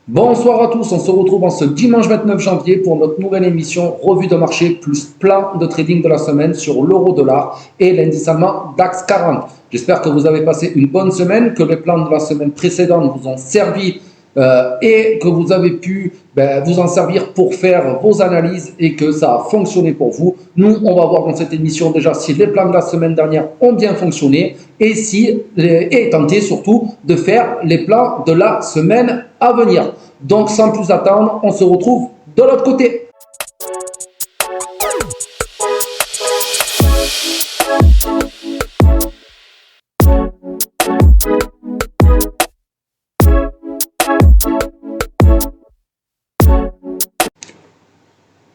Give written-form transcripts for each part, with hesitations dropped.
Bonsoir à tous, on se retrouve en ce dimanche 29 janvier pour notre nouvelle émission revue de marché plus plan de trading de la semaine sur l'euro-dollar et l'indice allemand DAX 40. J'espère que vous avez passé une bonne semaine, que les plans de la semaine précédente vous ont servi et que vous avez pu vous en servir pour faire vos analyses et que ça a fonctionné pour vous. Nous, on va voir dans cette émission déjà si les plans de la semaine dernière ont bien fonctionné et tenter surtout de faire les plans de la semaine à venir. Donc sans plus attendre, on se retrouve de l'autre côté.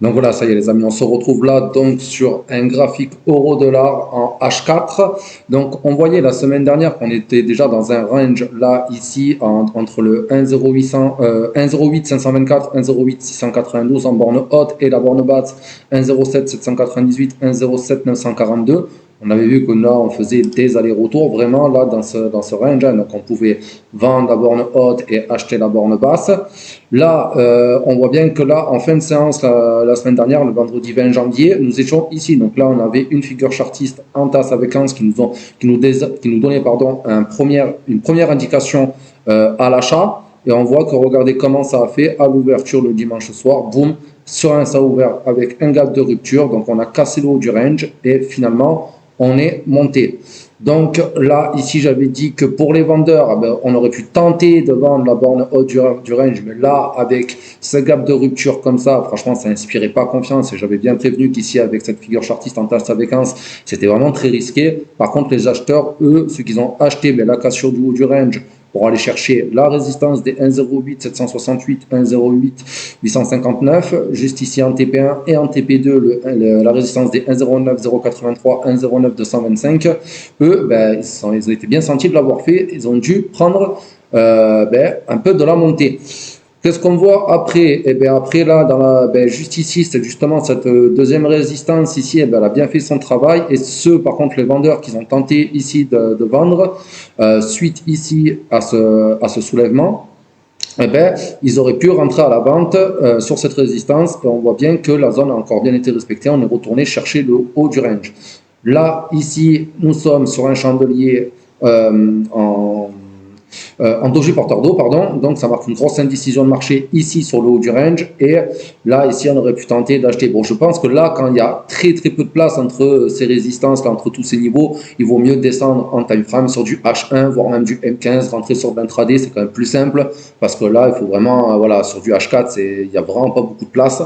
Donc voilà, ça y est les amis, on se retrouve là donc sur un graphique euro-dollar en H4. Donc on voyait la semaine dernière qu'on était déjà dans un range là ici entre le 1,08 524, 1,08 692 en borne haute et la borne basse 1,07 798, 1,07 942. On avait vu que là, on faisait des allers-retours vraiment là dans ce range. Hein. Donc, on pouvait vendre la borne haute et acheter la borne basse. Là, on voit bien que là, en fin de séance, la semaine dernière, le vendredi 20 janvier, nous étions ici. Donc là, on avait une figure chartiste en tasse avec Hans qui nous donnait une première indication à l'achat. Et on voit que regardez comment ça a fait à l'ouverture le dimanche soir. Boum, sur un, ça a ouvert avec un gap de rupture. Donc, on a cassé le haut du range et finalement, on est monté. Donc là, ici, j'avais dit que pour les vendeurs, on aurait pu tenter de vendre la borne haute du range, mais là, avec ce gap de rupture comme ça, franchement, ça n'inspirait pas confiance. Et j'avais bien prévenu qu'ici, avec cette figure chartiste en tasse avec Hans, c'était vraiment très risqué. Par contre, les acheteurs, eux, ceux qui ont acheté la cassure du haut du range, pour aller chercher la résistance des 1,08 768, 1,08 859, juste ici en TP1 et en TP2, la résistance des 1,09 083, 1,09 225. Eux, ils ont été bien sentis de l'avoir fait, ils ont dû prendre un peu de la montée. Qu'est-ce qu'on voit après? Après là, juste ici, c'est justement cette deuxième résistance ici, elle a bien fait son travail. Et ceux, par contre, les vendeurs qui ont tenté ici de vendre, suite ici à ce soulèvement, ils auraient pu rentrer à la vente sur cette résistance. Et on voit bien que la zone a encore bien été respectée. On est retourné chercher le haut du range. Là, ici, nous sommes sur un chandelier en doji porteur d'eau, pardon. Donc, ça marque une grosse indécision de marché ici sur le haut du range. Et là, ici, on aurait pu tenter d'acheter. Bon, je pense que là, quand il y a très très peu de place entre ces résistances, là, entre tous ces niveaux, il vaut mieux descendre en time frame sur du H1, voire même du M15, rentrer sur de l'intraday, c'est quand même plus simple. Parce que là, il faut vraiment, voilà, sur du H4, il n'y a vraiment pas beaucoup de place.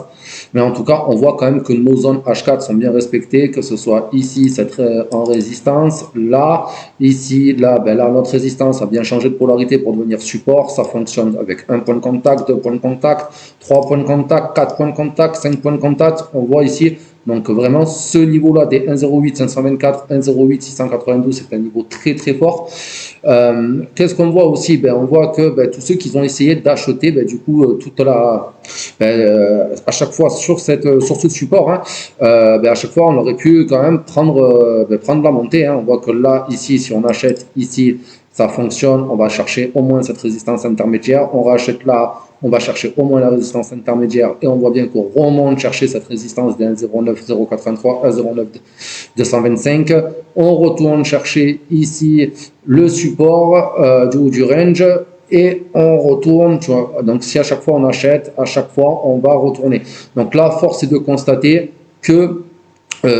Mais en tout cas, on voit quand même que nos zones H4 sont bien respectées, que ce soit ici, cette en résistance, là, ici, là, là, notre résistance a bien changé de polarité pour devenir support. Ça fonctionne avec un point de contact, deux points de contact, trois points de contact, quatre points de contact, cinq points de contact. On voit ici, donc vraiment ce niveau-là des 1,08 524, 1,08 692, c'est un niveau très très fort. Qu'est-ce qu'on voit aussi? On voit que tous ceux qui ont essayé d'acheter, du coup, toute la, à chaque fois sur ce support, hein, à chaque fois on aurait pu quand même prendre la montée. Hein. On voit que là, ici, si on achète ici, ça fonctionne. On va chercher au moins cette résistance intermédiaire. On rachète là, on va chercher au moins la résistance intermédiaire et on voit bien qu'on remonte chercher cette résistance des 1,09 083, 1,09 225. On retourne chercher ici le support du range et on retourne, tu vois. Donc si à chaque fois on achète, à chaque fois on va retourner. Donc là, force est de constater que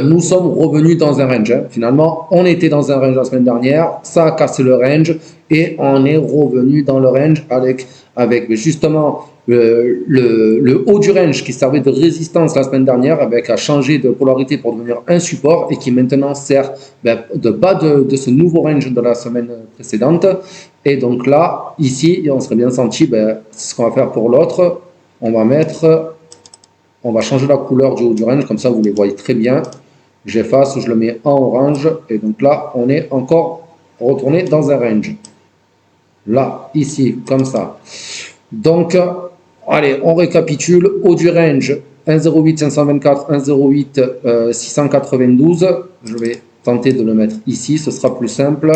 nous sommes revenus dans un range. Hein. Finalement, on était dans un range la semaine dernière, ça a cassé le range et on est revenu dans le range avec justement le haut du range qui servait de résistance la semaine dernière, a changé de polarité pour devenir un support et qui maintenant sert de bas de ce nouveau range de la semaine précédente. Et donc là, ici, on serait bien senti, c'est ce qu'on va faire pour l'autre. On va changer la couleur du haut du range, comme ça vous les voyez très bien. J'efface, je le mets en orange, et donc là, on est encore retourné dans un range. Là, ici, comme ça. Donc, allez, on récapitule. Haut du range, 1,08 524, 1,08 692. Je vais tenter de le mettre ici, ce sera plus simple.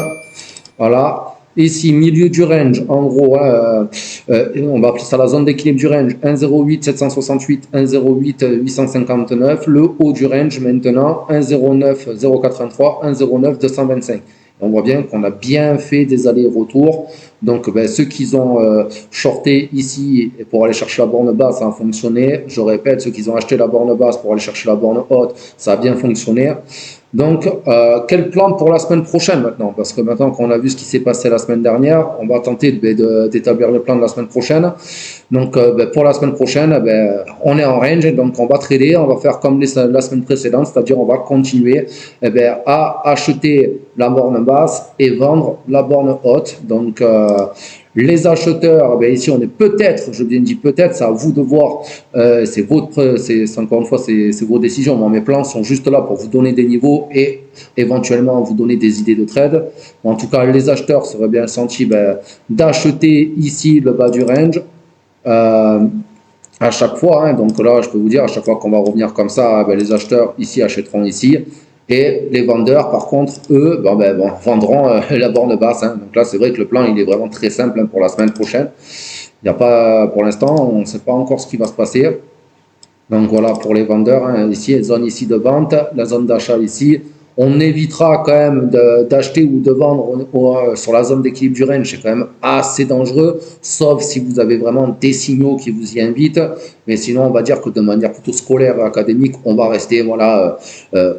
Voilà. Ici, milieu du range, en gros, on va appeler ça la zone d'équilibre du range, 1,08 768, 1,08 859. Le haut du range maintenant, 1,09 083, 1,09 225. On voit bien qu'on a bien fait des allers-retours. Donc, ben, ceux qui ont shorté ici pour aller chercher la borne basse, ça a fonctionné. Je répète, ceux qui ont acheté la borne basse pour aller chercher la borne haute, ça a bien fonctionné. Donc, quel plan pour la semaine prochaine maintenant? Parce que maintenant qu'on a vu ce qui s'est passé la semaine dernière, on va tenter d'établir le plan de la semaine prochaine. Donc, pour la semaine prochaine, on est en range, donc on va trader, on va faire comme la semaine précédente, c'est-à-dire on va continuer à acheter la borne basse et vendre la borne haute. Donc, les acheteurs, ici on est peut-être, je bien dis peut-être, c'est à vous de voir, c'est encore une fois, c'est vos décisions. Moi, mes plans sont juste là pour vous donner des niveaux et éventuellement vous donner des idées de trade. En tout cas, les acheteurs seraient bien sentis d'acheter ici le bas du range. Euh, à chaque fois, hein, donc là, je peux vous dire, à chaque fois qu'on va revenir comme ça, les acheteurs ici achèteront ici. Et les vendeurs, par contre, eux, vendront la borne basse. Hein. Donc là, c'est vrai que le plan, il est vraiment très simple hein, pour la semaine prochaine. Il n'y a pas, pour l'instant, on ne sait pas encore ce qui va se passer. Donc voilà pour les vendeurs, hein, ici, zone ici de vente, la zone d'achat ici. On évitera quand même d'acheter ou de vendre sur la zone d'équilibre du range, c'est quand même assez dangereux, sauf si vous avez vraiment des signaux qui vous y invitent. Mais sinon, on va dire que de manière plutôt scolaire et académique, on va rester, voilà,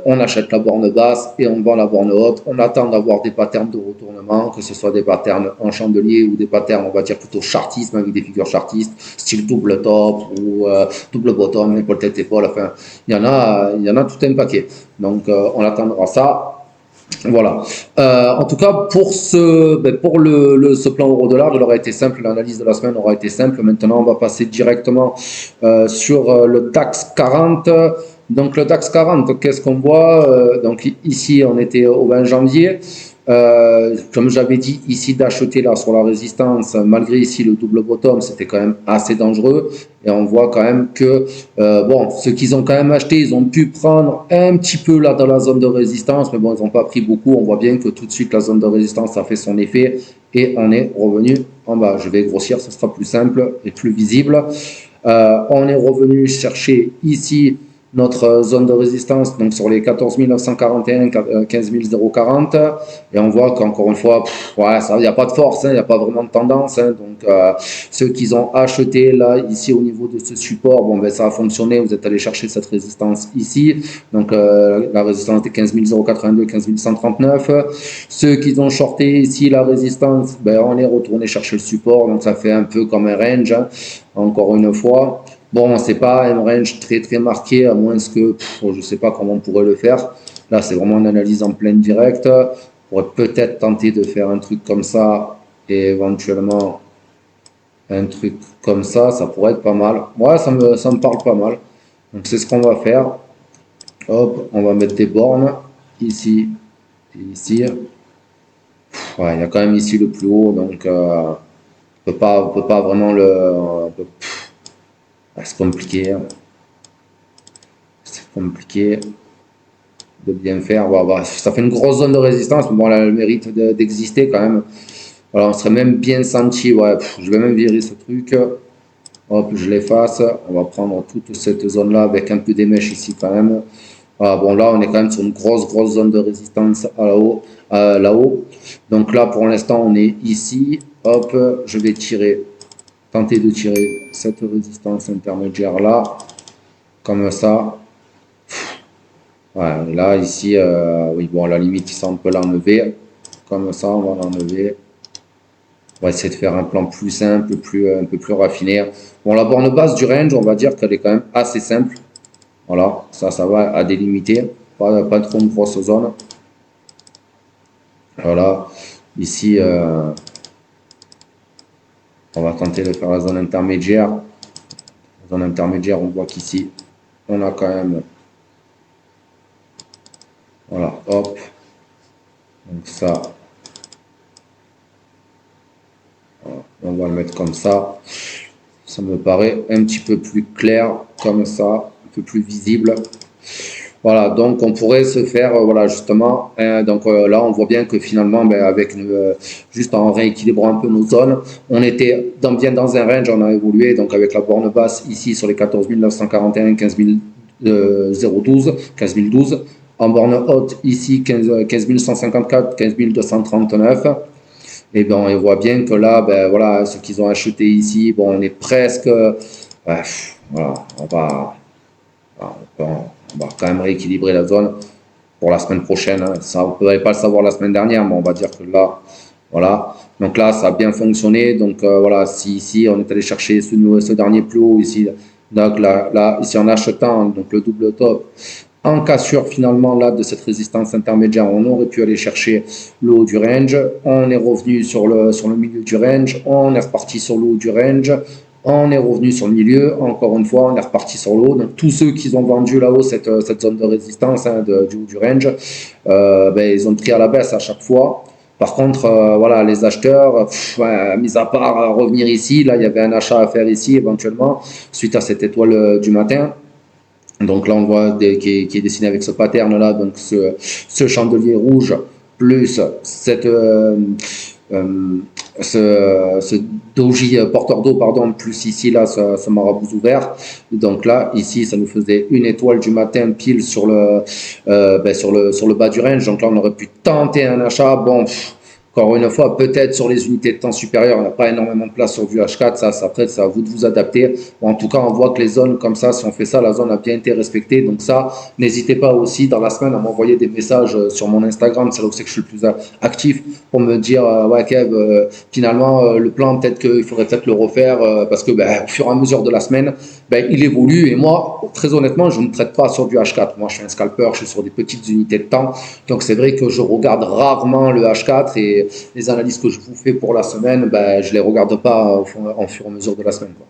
on achète la borne basse et on vend la borne haute. On attend d'avoir des patterns de retournement, que ce soit des patterns en chandelier ou des patterns, on va dire plutôt chartistes, avec des figures chartistes, style double top ou double bottom, épaule tête épaule. Enfin, il y en a tout un paquet. Donc, on attendra ça. Voilà. En tout cas, pour ce plan euro-dollar, il aura été simple. L'analyse de la semaine aura été simple. Maintenant, on va passer directement sur le DAX 40. Donc, le DAX 40, qu'est-ce qu'on voit donc, ici, on était au 20 janvier. Comme j'avais dit ici d'acheter là sur la résistance, malgré ici le double bottom, c'était quand même assez dangereux. Et on voit quand même que ceux qui ont quand même acheté, ils ont pu prendre un petit peu là dans la zone de résistance, mais bon, ils n'ont pas pris beaucoup. On voit bien que tout de suite la zone de résistance a fait son effet et on est revenu en bas. Je vais grossir, ce sera plus simple et plus visible. On est revenu chercher ici notre zone de résistance, donc sur les 14 941, 15 040, et on voit qu'encore une fois, il n'y a pas de force, il n'y a pas vraiment de tendance, donc ceux qui ont acheté là, ici au niveau de ce support, ça a fonctionné, vous êtes allé chercher cette résistance ici, donc la résistance était 15 082, 15 139, ceux qui ont shorté ici la résistance, on est retourné chercher le support, donc ça fait un peu comme un range, hein, encore une fois. Bon, c'est pas un range très très marqué, à moins que je sais pas comment on pourrait le faire. Là, c'est vraiment une analyse en pleine direct. On pourrait peut-être tenter de faire un truc comme ça et éventuellement un truc comme ça pourrait être pas mal. Ouais, ça me parle pas mal. Donc c'est ce qu'on va faire. Hop, on va mettre des bornes ici et ici. Ouais, il y a quand même ici le plus haut, donc on peut pas vraiment c'est compliqué. Hein. C'est compliqué de bien faire. Ça fait une grosse zone de résistance, mais bon, elle a le mérite d'exister quand même. Voilà, on serait même bien senti. Ouais, je vais même virer ce truc. Hop, je l'efface. On va prendre toute cette zone-là avec un peu des mèches ici quand même. Voilà, bon, là, on est quand même sur une grosse zone de résistance là-haut. Donc là, pour l'instant, on est ici. Hop, je vais tenter de tirer cette résistance intermédiaire-là. Comme ça. Ouais, là, ici, oui, bon, à la limite, ça, on peut l'enlever. Comme ça, on va l'enlever. On va essayer de faire un plan plus simple, un peu plus raffiné. Bon, la borne basse du range, on va dire qu'elle est quand même assez simple. Voilà, ça va à délimiter. Pas trop une grosse zone. Voilà, ici, on va tenter de faire la zone intermédiaire. La zone intermédiaire, on voit qu'ici, on a quand même... Voilà, hop. Donc ça... On va le mettre comme ça. Ça me paraît un petit peu plus clair, comme ça, un peu plus visible. Voilà, donc on pourrait se faire, voilà, justement, donc là on voit bien que finalement, ben, avec juste en rééquilibrant un peu nos zones, on était bien dans un range, on a évolué, donc avec la borne basse ici sur les 14 941, 15 012, 15 012, en borne haute ici 15 154, 15 239. Et ben on voit bien que là, ben voilà, ce qu'ils ont acheté ici, bon, on est presque, voilà, on va quand même rééquilibrer la zone pour la semaine prochaine, hein. Ça, on ne pouvait pas le savoir la semaine dernière, mais on va dire que là, voilà. Donc là, ça a bien fonctionné. Donc voilà, si ici on est allé chercher ce dernier plus haut ici, donc là, ici en achetant donc le double top, en cassure finalement là de cette résistance intermédiaire, on aurait pu aller chercher le haut du range. On est revenu sur le milieu du range. On est reparti sur le haut du range. On est revenu sur le milieu. Encore une fois, on est reparti sur le haut. Donc tous ceux qui ont vendu là-haut cette zone de résistance, hein, du haut du range, ben, ils ont pris à la baisse à chaque fois. Par contre, voilà, les acheteurs, mis à part revenir ici, là, il y avait un achat à faire ici éventuellement, suite à cette étoile du matin. Donc là, on voit qui est dessiné avec ce pattern-là, donc ce chandelier rouge, plus euh, ce doji porteur d'eau, pardon, plus ici, là, ce marabout ouvert. Donc là, ici, ça nous faisait une étoile du matin pile sur sur le bas du range. Donc là, on aurait pu tenter un achat. Bon, encore une fois, peut-être sur les unités de temps supérieures, il n'y a pas énormément de place sur du H4. Après, c'est à vous de vous adapter. Bon, en tout cas, on voit que les zones comme ça, si on fait ça, la zone a bien été respectée. Donc ça, n'hésitez pas aussi dans la semaine à m'envoyer des messages sur mon Instagram. C'est là où c'est que je suis le plus actif pour me dire, ouais, Kev, finalement, le plan, peut-être qu'il faudrait peut-être le refaire parce que ben, au fur et à mesure de la semaine, ben, il évolue. Et moi, très honnêtement, je ne traite pas sur du H4. Moi, je suis un scalper, je suis sur des petites unités de temps. Donc c'est vrai que je regarde rarement le H4 et les analyses que je vous fais pour la semaine, ben, je ne les regarde pas en fur et à mesure de la semaine, quoi.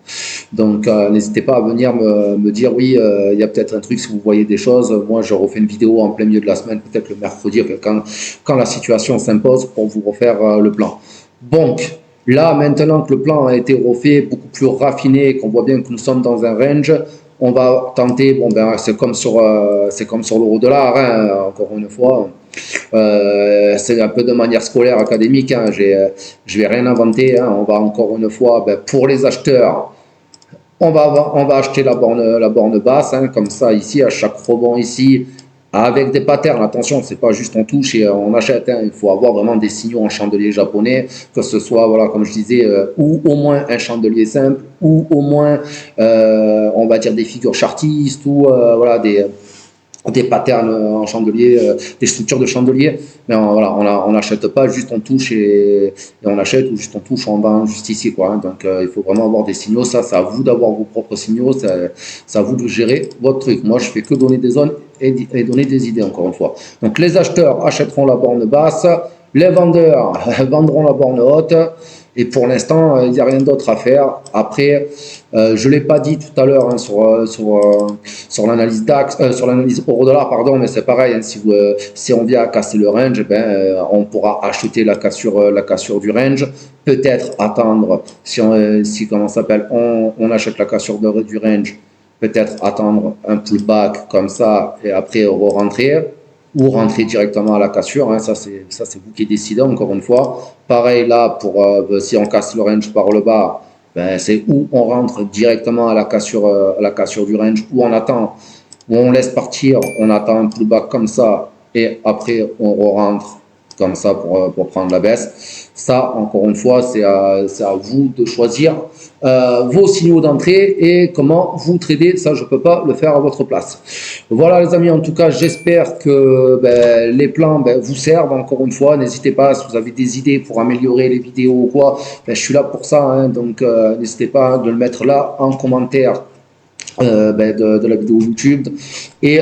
Donc, n'hésitez pas à venir me dire, oui, il y a peut-être un truc, si vous voyez des choses. Moi, je refais une vidéo en plein milieu de la semaine, peut-être le mercredi, quand la situation s'impose, pour vous refaire le plan. Donc, là, maintenant que le plan a été refait, beaucoup plus raffiné, qu'on voit bien que nous sommes dans un range, on va tenter, bon ben c'est comme sur l'euro-dollar, hein, encore une fois, c'est un peu de manière scolaire, académique, hein, je vais rien inventer, hein, on va encore une fois, ben, pour les acheteurs, on va acheter la borne basse, hein, comme ça ici, à chaque rebond ici, avec des patterns. Attention, c'est pas juste on touche et on achète, hein. Il faut avoir vraiment des signaux en chandelier japonais, que ce soit, voilà, comme je disais, ou au moins un chandelier simple, ou au moins, on va dire des figures chartistes, ou voilà, des patterns en chandelier, des structures de chandelier. Mais voilà, on n'achète pas, juste on touche et on achète, ou juste on touche, on vend juste ici, quoi. Donc il faut vraiment avoir des signaux. Ça, c'est à vous d'avoir vos propres signaux. C'est à vous de gérer votre truc. Moi, je fais que donner des zones et donner des idées, encore une fois. Donc les acheteurs achèteront la borne basse, les vendeurs vendront la borne haute. Et pour l'instant, il n'y a rien d'autre à faire. Après, je ne l'ai pas dit tout à l'heure, hein, sur l'analyse DAX, sur l'analyse euro-dollar, pardon, mais c'est pareil, hein, si on vient à casser le range, ben, on pourra acheter la cassure du range, peut-être attendre, si comment s'appelle, on achète la cassure du range, peut-être attendre un pullback comme ça et après re-rentrer, ou rentrer directement à la cassure, hein, ça c'est vous qui décidez, encore une fois. Pareil là, si on casse le range par le bas, ben, c'est où on rentre directement à la cassure du range, où on attend, où on laisse partir, on attend un pullback comme ça, et après on rentre comme ça pour prendre la baisse. Ça, encore une fois, c'est à vous de choisir vos signaux d'entrée et comment vous trader. Ça, je ne peux pas le faire à votre place. Voilà les amis, en tout cas, j'espère que ben, les plans vous servent. Encore une fois, n'hésitez pas, si vous avez des idées pour améliorer les vidéos ou quoi, ben, je suis là pour ça. Hein, donc, n'hésitez pas de le mettre là en commentaire. De la vidéo YouTube et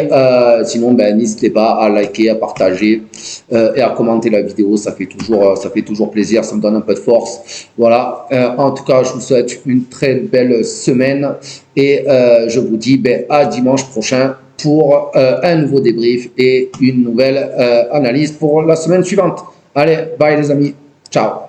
sinon n'hésitez pas à liker, à partager et à commenter la vidéo, ça fait toujours plaisir, ça me donne un peu de force. Voilà, en tout cas je vous souhaite une très belle semaine et je vous dis à dimanche prochain pour un nouveau débrief et une nouvelle analyse pour la semaine suivante. Allez, bye les amis, ciao.